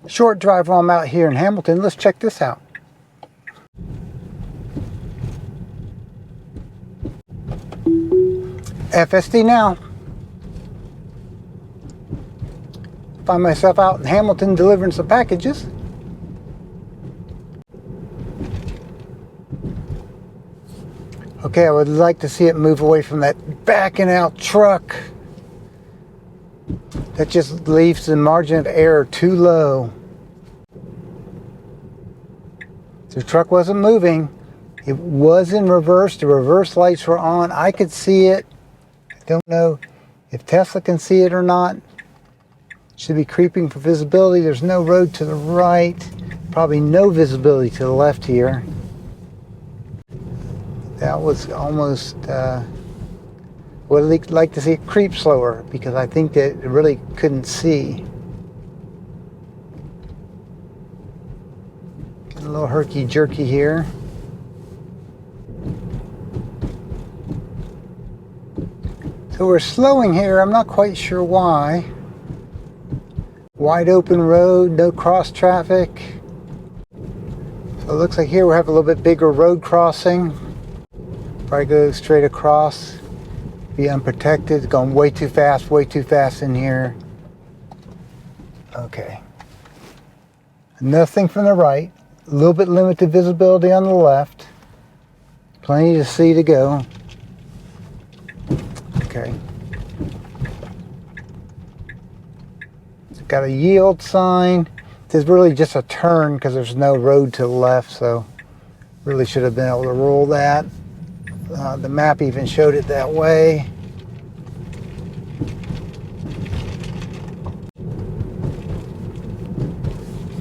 Short drive while I'm out here in Hamilton. Let's check this out. FSD now. Find myself out in Hamilton delivering some packages. Okay, I would like to see it move away from that backing out truck. That just leaves the margin of error too low. The truck wasn't moving. It was in reverse. The reverse lights were on. I could see it. I don't know if Tesla can see it or not. Should be creeping for visibility. There's no road to the right. Probably no visibility to the left here. That was almost, would like to see it creep slower because I think that it really couldn't see. Getting a little herky-jerky here. So we're slowing here. I'm not quite sure why. Wide open road, no cross traffic. So it looks like here we have a little bit bigger road crossing. Probably go straight across, be unprotected, going way too fast in here. Okay. Nothing from the right, a little bit limited visibility on the left. Plenty to see to go. Okay. It's got a yield sign. This is really just a turn because there's no road to the left, so really should have been able to roll that. The map even showed it that way.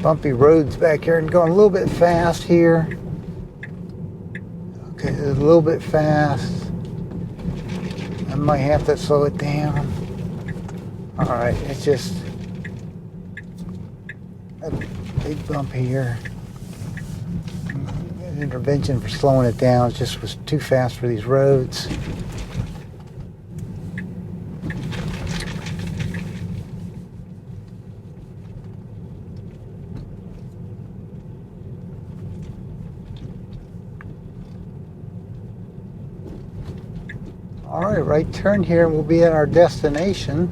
Bumpy roads back here and going a little bit fast here. Okay, a little bit fast. I might have to slow it down. All right, it's just a big bump here. Intervention for slowing it down. It just was too fast for these roads. All right, right turn here and we'll be at our destination.